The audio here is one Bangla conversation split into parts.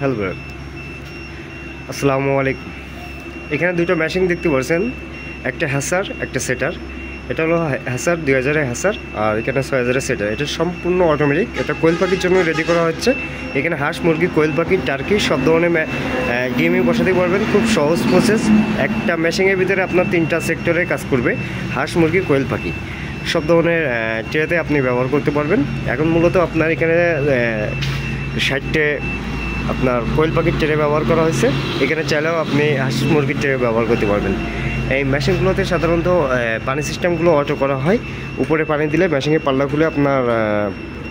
হ্যালো ব্রাদার, আসসালামু আলাইকুম। এখানে দুটো মেশিন দেখতে পাচ্ছেন, একটা হ্যাসার একটা সেটার। এটা হলো হ্যাসার 2000-এর হ্যাসার, আর এখানে 6000-এর সেটার। এটা সম্পূর্ণ অটোমেটিক। এটা কোয়েল পাখির জন্য রেডি করা হচ্ছে। এখানে হাঁস, মুরগি, কোয়েল পাখি, টার্কি সব ধরনের ডিএমই বসাতে পারবেন। খুব সহজ প্রসেস। একটা মেশিনের ভিতরে আপনার 3টা সেক্টরে কাজ করবে। হাঁস, মুরগি, কোয়েল পাখি সব ধরনের ট্রেতে আপনি ব্যবহার করতে পারবেন। এখন মূলত আপনার এখানে 60টে আপনার কোয়েল পাখির ট্রে ব্যবহার করা হয়েছে। এখানে চাইলেও আপনি হাঁস মুরগির ট্রে ব্যবহার করতে পারবেন। এই মেশিনগুলোতে সাধারণত পানি সিস্টেমগুলো অটো করা হয়। উপরে পানি দিলে মেশিনের পাল্লা খুলে আপনার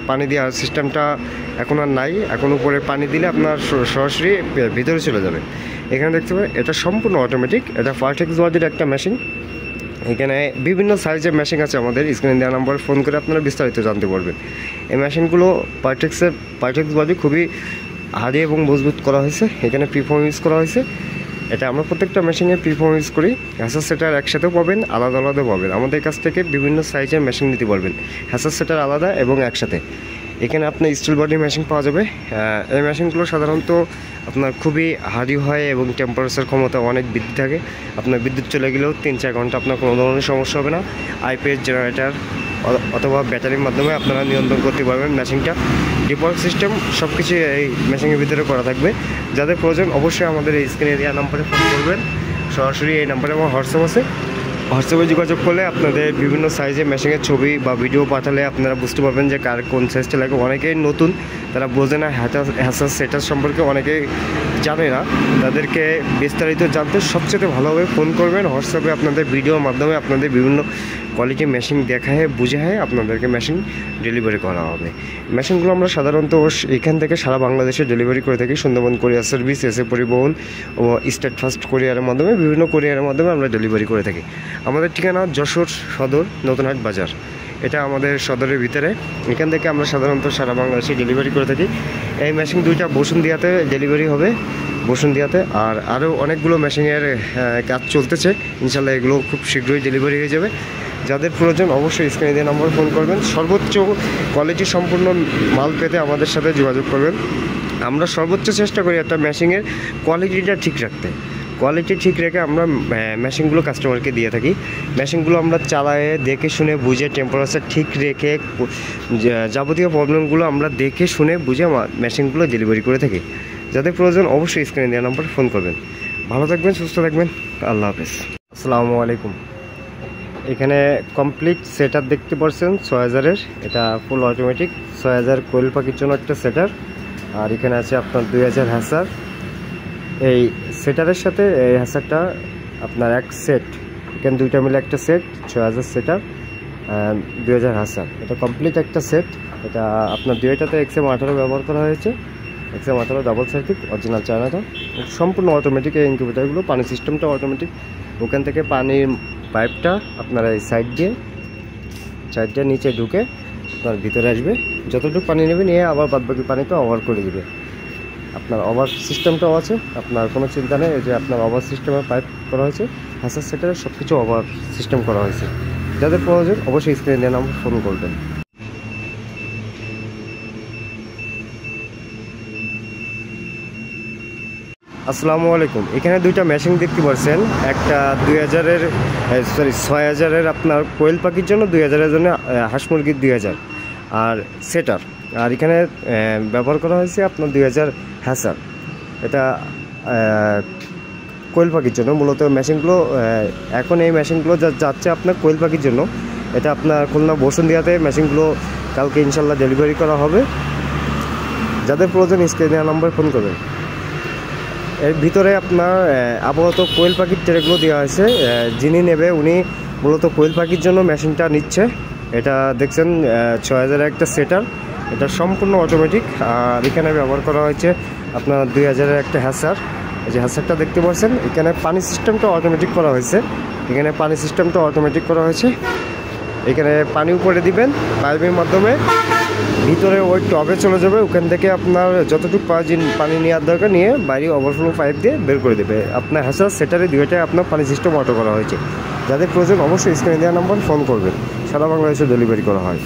পানি দেওয়ার সিস্টেমটা এখন আর নাই। এখন উপরে পানি দিলে আপনার সরাসরি ভিতরে চলে যাবে। এখানে দেখতে পাবেন এটা সম্পূর্ণ অটোমেটিক। এটা পারটেক্স ওয়ার্ডের একটা মেশিন। এখানে বিভিন্ন সাইজের মেশিন আছে। আমাদের স্ক্রিনে দেওয়া নাম্বার ফোন করে আপনারা বিস্তারিত জানতে পারবেন। এই মেশিনগুলো পারটেক্স বডি খুবই হার্ডি এবং মজবুত করা হয়েছে। এখানে প্রিফর্ম ইউজ করা হয়েছে। এটা আমরা প্রত্যেকটা মেশিনে প্রিফর্ম ইউজ করি। হ্যাসার সেটার একসাথেও পাবেন, আলাদা আলাদা পাবেন। আমাদের কাছ থেকে বিভিন্ন সাইজের মেশিন নিতে পারবেন। হ্যাসার সেটার আলাদা এবং একসাথে। এখানে আপনার স্টিল বডি মেশিন পাওয়া যাবে। এই মেশিনগুলো সাধারণত আপনার খুবই হার্ডি হয় এবং টেম্পারেচার ক্ষমতা অনেক বৃদ্ধি থাকে। আপনার বিদ্যুৎ চলে গেলেও 3-4 ঘন্টা আপনার কোনো ধরনের সমস্যা হবে না। আইপিএস জেনারেটর অথবা ব্যাটারির মাধ্যমে আপনারা নিয়ন্ত্রণ করতে পারবেন মেশিনটা। ডিফল্ট সিস্টেম সব কিছু এই মেশিনের ভিতরে করা থাকবে। যাদের প্রয়োজন অবশ্যই আমাদের এই স্ক্রিনে দেওয়া নাম্বারে ফোন করবেন। সরাসরি এই নাম্বারে আমার হোয়াটসঅ্যাপ আছে। হোয়াটসঅ্যাপে যোগাযোগ করলে আপনাদের বিভিন্ন সাইজে মেশিনের ছবি বা ভিডিও পাঠালে আপনারা বুঝতে পারবেন যে কার কোন সাইজটা লাগে। অনেকেই নতুন, তারা বোঝে না হ্যাসার সেটার সম্পর্কে, অনেকেই জানে না। তাদেরকে বিস্তারিত জানতে সবচেয়ে ভালো হবে ফোন করবেন। হোয়াটসঅ্যাপে আপনাদের ভিডিওর মাধ্যমে আপনাদের বিভিন্ন কোয়ালিটি মেশিন দেখায় বুঝায় আপনাদেরকে মেশিন ডেলিভারি করা হবে। মেশিনগুলো আমরা সাধারণত এখান থেকে সারা বাংলাদেশে ডেলিভারি করে থাকি। সুন্দরবন কোরিয়ার সার্ভিস, এসএ পরিবহন ও স্টেট ফার্স্ট কোরিয়ারের মাধ্যমে, বিভিন্ন কোরিয়ারের মাধ্যমে আমরা ডেলিভারি করে থাকি। আমাদের ঠিকানা যশোর সদর, নতুনহাট বাজার। এটা আমাদের সদরের ভিতরে। এখান থেকে আমরা সাধারণত সারা বাংলাদেশে ডেলিভারি করে থাকি। এই মেশিন দুইটা বসুন্ধিয়াতে ডেলিভারি হবে, বসুন্ধিয়াতে। আর আরও অনেকগুলো মেশিনের কাজ চলতেছে। ইনশাল্লাহ এগুলো খুব শীঘ্রই ডেলিভারি হয়ে যাবে। যাদের প্রয়োজন অবশ্যই স্ক্রিনে দিয়ে নাম্বার ফোন করবেন। সর্বোচ্চ কোয়ালিটি সম্পূর্ণ মাল পেতে আমাদের সাথে যোগাযোগ করবেন। আমরা সর্বোচ্চ চেষ্টা করি একটা মেশিনের কোয়ালিটিটা ঠিক রাখতে। কোয়ালিটি ঠিক রেখে আমরা মেশিনগুলো কাস্টমারকে দিয়ে থাকি। মেশিনগুলো আমরা চালায়ে দেখে শুনে বুঝে, টেম্পারেচার ঠিক রেখে, যাবতীয় প্রবলেমগুলো আমরা দেখে শুনে বুঝে মেশিনগুলো ডেলিভারি করে থাকি। যাদের প্রয়োজন অবশ্যই স্ক্রিনে দেওয়া নাম্বার ফোন করবেন। ভালো থাকবেন, সুস্থ থাকবেন। আল্লাহ হাফেজ। আসসালামু আলাইকুম। এখানে কমপ্লিট সেটার দেখতে পাচ্ছেন 6000-এর। এটা ফুল অটোমেটিক 6000 কোয়েল পাখির জন্য একটা সেটার। আর এখানে আছে আপনার 2000 হ্যাসার। এই সেটারের সাথে এই হ্যাসারটা আপনার এক সেট। এখানে দুইটা মিলে একটা সেট, 6000 সেটার, 2000 হ্যাসার। এটা কমপ্লিট একটা সেট। এটা আপনার দুইটাতে XM18 ব্যবহার করা হয়েছে। XM18 double circuit, original চায়নাটা। সম্পূর্ণ অটোমেটিক। এই ইনকিউবেটারগুলো পানি সিস্টেমটা অটোমেটিক। ওখান থেকে পানির পাইপটা আপনার এই সাইড দিয়ে নিচে ঢুকে আপনার ভিতরে আসবে। যতটুকু পানি নেবে নিয়ে আবার বাদবাকি পানিটা ওভার করে দেবে। আপনার ওভার সিস্টেমটাও আছে, আপনার কোনো চিন্তা নেই। এই যে আপনার ওভার সিস্টেমের পাইপ করা হয়েছে। হ্যাসার সেটারে সব কিছু ওভার সিস্টেম করা হয়েছে। যাদের প্রয়োজন অবশ্যই স্ক্রিনে দেওয়া নাম্বার ফোন করবেন। আসসালামু আলাইকুম। এখানে দুইটা মেশিন দেখতে পাচ্ছেন। একটা 6000-এর আপনার কোয়েল পাখির জন্য, 2000-এর জন্য হাঁস মুরগির 2000 আর সেটার। আর এখানে ব্যবহার করা হয়েছে আপনার 2000 হ্যাসার। এটা কোয়েল পাখির জন্য মূলত মেশিনগুলো। এখন এই মেশিনগুলো যাচ্ছে আপনার কোয়েল পাখির জন্য। এটা আপনার খুলনা বসুন্ধিয়াতে মেশিনগুলো কালকে ইনশাল্লাহ ডেলিভারি করা হবে। যাদের প্রয়োজন স্ক্রিনে দেওয়া নাম্বার ফোন করবেন। এর ভিতরে আপনার আপাতত কোয়েল পাখির ট্রেগুলো দেওয়া হয়েছে। যিনি নেবে উনি মূলত কোয়েল পাখির জন্য মেশিনটা নিচ্ছে। এটা দেখছেন 6000-এর একটা সেটার। এটা সম্পূর্ণ অটোমেটিক। আর এখানে ব্যবহার করা হয়েছে আপনার 2000-এর একটা হ্যাসার। এই যে হ্যাসারটা দেখতে পাচ্ছেন। এখানে পানি সিস্টেমটা অটোমেটিক করা হয়েছে। এখানে পানি উপরে দিবেন পাইপের মাধ্যমে, ভিতরে ওই টবে চলে যাবে। ওখান থেকে আপনার যতটুকু পানি নেওয়ার দরকার নিয়ে বাইরে ওভারফ্লো পাইপ দিয়ে বের করে দেবে। আপনার হ্যাসার সেটারে দুইটাই আপনার পানি সিস্টেম অটো করা হয়েছে। যাদের প্রয়োজন অবশ্যই স্ক্রিনে দেওয়া নাম্বার ফোন করবেন। সারা বাংলাদেশে ডেলিভারি করা হয়।